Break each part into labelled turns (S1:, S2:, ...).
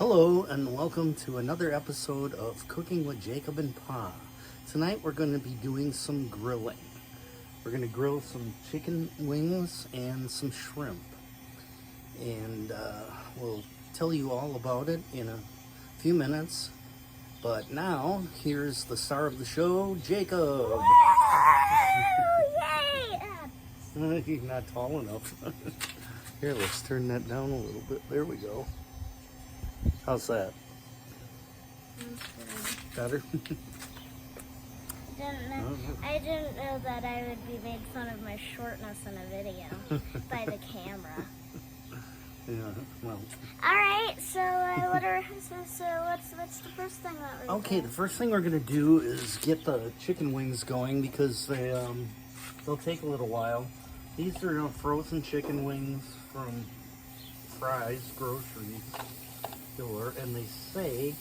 S1: Hello and welcome to another episode of Cooking with Jacob and Pa. Tonight we're going to be doing some grilling. We're going to grill some chicken wings and some shrimp. And we'll tell you all about it in a few minutes. But now, here's the star of the show, Jacob.
S2: Yay!
S1: He's not tall enough. Here, let's turn that down a little bit. There we go. How's that? Better?
S2: I didn't know that I would be made fun of my shortness in a video by the camera.
S1: Yeah, well.
S2: All right, so what's the first thing that we're
S1: Okay, the first thing we're gonna do is get the chicken wings going because they'll take a little while. These are frozen chicken wings from Fry's grocery store, and they say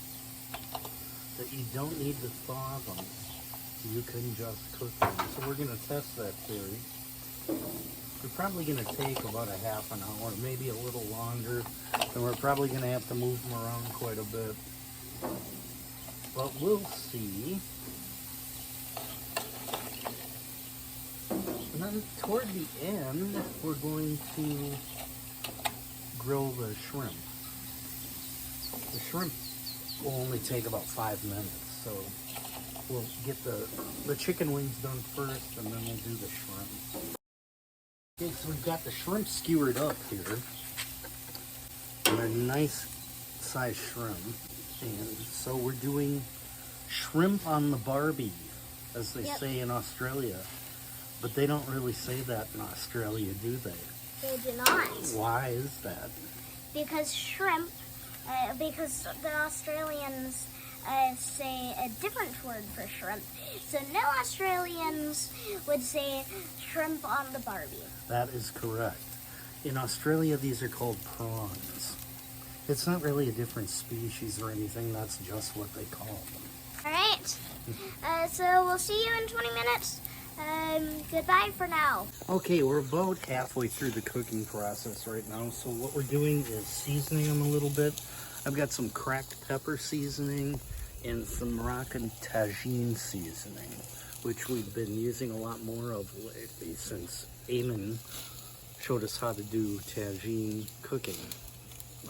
S1: that you don't need to thaw them. You can just cook them. So we're gonna test that theory. We're probably going to take about a half an hour, maybe a little longer, and we're probably going to have to move them around quite a bit. But we'll see. And then toward the end, we're going to grill the shrimp. The shrimp will only take about 5 minutes, so we'll get the chicken wings done first, and then we'll do the shrimp. Okay, so we've got the shrimp skewered up here. And they're nice size shrimp. And so we're doing shrimp on the Barbie, as they say in Australia. But they don't really say that in Australia, do they?
S2: They do not.
S1: Why is that?
S2: Because shrimp, because the Australians say a different word for shrimp. So no Australians would say shrimp on the Barbie.
S1: That is correct. In Australia, these are called prawns. It's not really a different species or anything. That's just what they call them.
S2: All right. So we'll see you in 20 minutes. Goodbye for now.
S1: Okay, we're about halfway through the cooking process right now. So what we're doing is seasoning them a little bit. I've got some cracked pepper seasoning and some Moroccan tagine seasoning, which we've been using a lot more of lately since Eamon showed us how to do tagine cooking,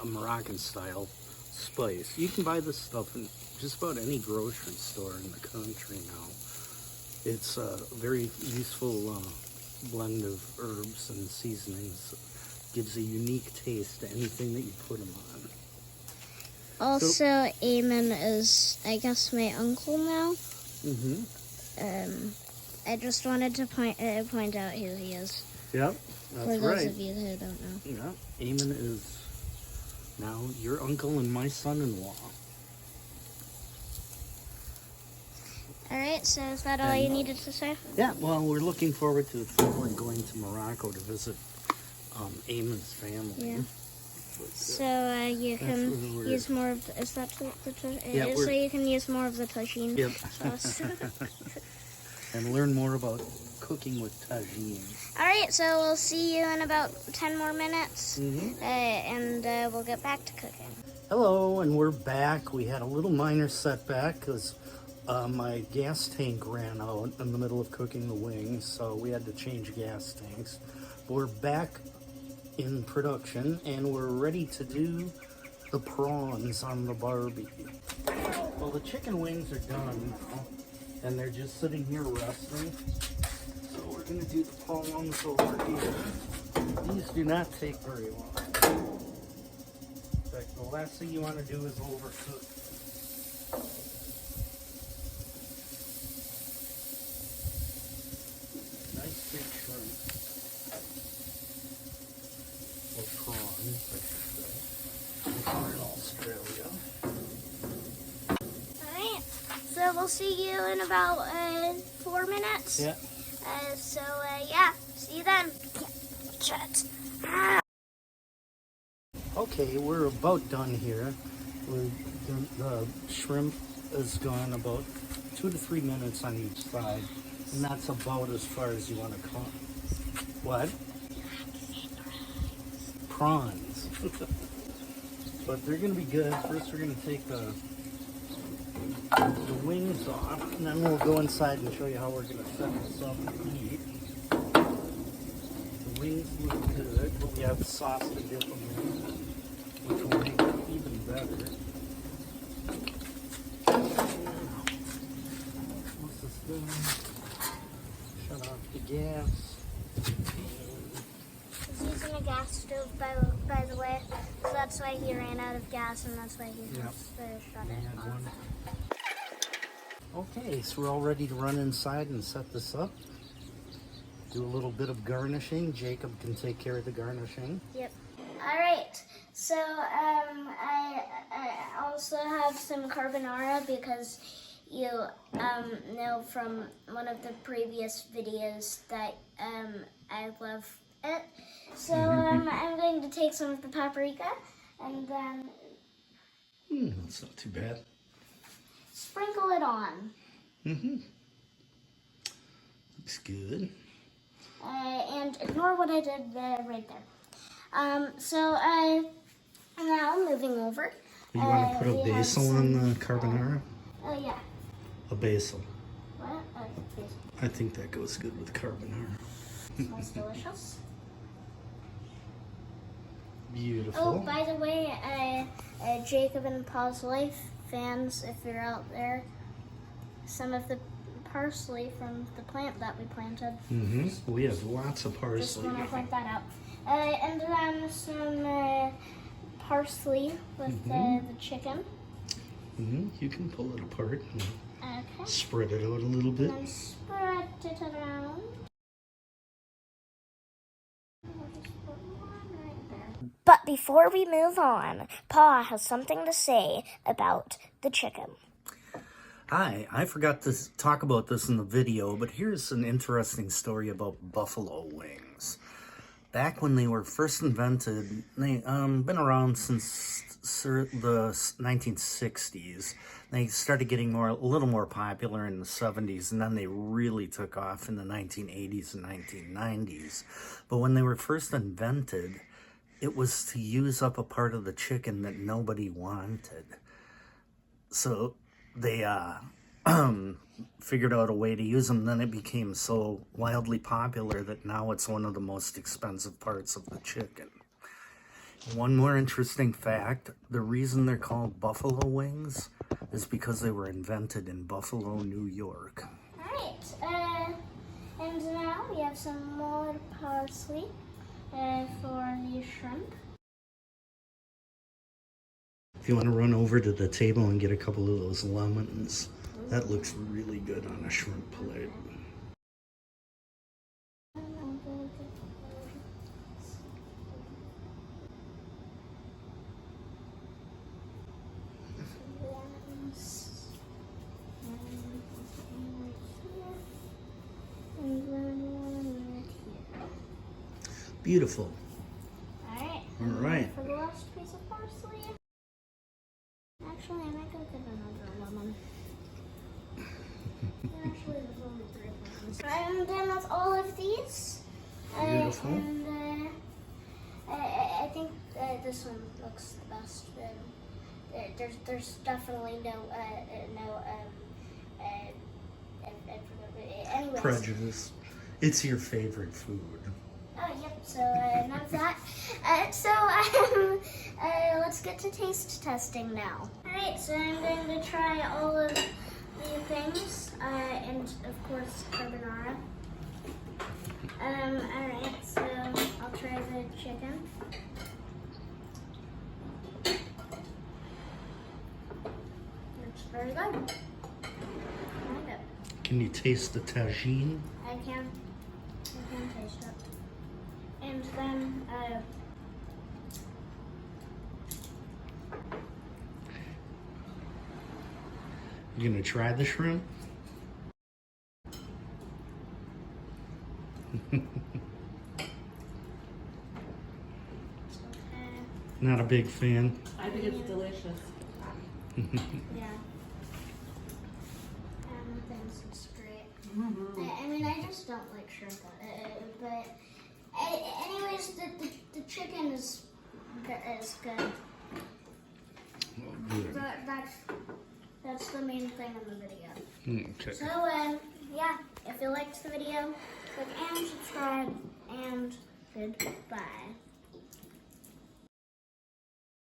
S1: a Moroccan style spice. You can buy this stuff in just about any grocery store in the country now. It's a very useful blend of herbs and seasonings. Gives a unique taste to anything that you put them on.
S2: Also, Eamon is, I guess, my uncle now.
S1: Mm-hmm.
S2: I just wanted to point out who he is.
S1: Yep, that's right.
S2: For those of you who don't know.
S1: Yeah, Eamon is now your uncle and my son-in-law.
S2: All right, so is that all you needed to say?
S1: Yeah, well, we're looking forward to finally going to Morocco to visit Eamon's family.
S2: Yeah. So you can use more of the, is that the
S1: yeah,
S2: so you can use more of the tagine sauce.
S1: And learn more about cooking with tagine.
S2: All right, so we'll see you in about 10 more minutes, and we'll get back to cooking.
S1: Hello, and we're back. We had a little minor setback because my gas tank ran out in the middle of cooking the wings, so we had to change gas tanks. We're back in production, and we're ready to do the prawns on the Barbie. Well, the chicken wings are done now, and they're just sitting here resting. So we're gonna do the prawns over here. These do not take very long. In fact, the last thing you want to do is overcook. Nice big shrimp. Or prawns, I should say. We're in Australia.
S2: Alright, so we'll see you in about 4 minutes.
S1: Yeah.
S2: Yeah, see you then. Shut.
S1: Okay, we're about done here. The shrimp is gone about 2 to 3 minutes on each side, and that's about as far as you want to come. What? Prawns. but they're gonna be good. First, we're gonna take the wings off, and then we'll go inside and show you how we're gonna set this up and eat. The wings look good, but we have sauce to dip them in, which will make it even better. Once it's done, shut off the gas.
S2: He's using a gas stove, by the way, so that's why he ran out of gas, and that's why he has to shut it off.
S1: Okay, so we're all ready to run inside and set this up. Do a little bit of garnishing. Jacob can take care of the garnishing.
S2: Yep. All right. So I also have some carbonara because you know from one of the previous videos that I love it. So I'm going to take some of the paprika and then
S1: That's not too bad.
S2: sprinkle it on.
S1: Looks good.
S2: And ignore what I did right there. So now moving over.
S1: You want to put a
S2: we have
S1: basil on the carbonara?
S2: Oh yeah.
S1: A basil.
S2: What? Basil.
S1: I think that goes good with carbonara.
S2: Smells delicious.
S1: Beautiful.
S2: Oh, by the way, Jacob and Paul's Life fans, if you're out there, some of the parsley from the plant that we planted.
S1: We have lots of
S2: Just
S1: parsley.
S2: want to point that out. And then some parsley with the chicken.
S1: You can pull it apart and
S2: Okay.
S1: spread it out a little bit.
S2: And then spread it around. We'll just put one right there. But before we move on, Pa has something to say about the chicken.
S1: Hi, I forgot to talk about this in the video, but here's an interesting story about buffalo wings. Back when they were first invented, they been around since the 1960s. They started getting a little more popular in the 70s, and then they really took off in the 1980s and 1990s. But when they were first invented, it was to use up a part of the chicken that nobody wanted. So they figured out a way to use them. Then it became so wildly popular that now it's one of the most expensive parts of the chicken. One more interesting fact, the reason they're called buffalo wings is because they were invented in Buffalo, New York.
S2: Alright, and now we have some more parsley for the shrimp.
S1: If you want to run over to the table and get a couple of those lemons, that looks really good on a shrimp plate. Beautiful. Alright.
S2: For the last piece of parsley. Actually, I might go get another lemon. Actually, there's only 3 lemons. I'm done with all of these.
S1: Beautiful.
S2: And I think this one looks the best. There's definitely no anyways.
S1: Prejudice. It's your favorite food.
S2: Oh, yep, so none of that. Let's get to taste testing now. Alright, so I'm going to try all of the things, and of course carbonara. Alright, so I'll try the chicken. It's very good. I like it.
S1: Can you taste the tagine?
S2: I can taste it. And then,
S1: You gonna try the shrimp? Not a big fan.
S3: I think it's delicious.
S2: yeah. It's great. I mean, I just don't like shrimp, but anyways, the chicken is good. But that's the main thing in the video.
S1: Okay.
S2: So, yeah, if you liked the video, click and subscribe, and goodbye.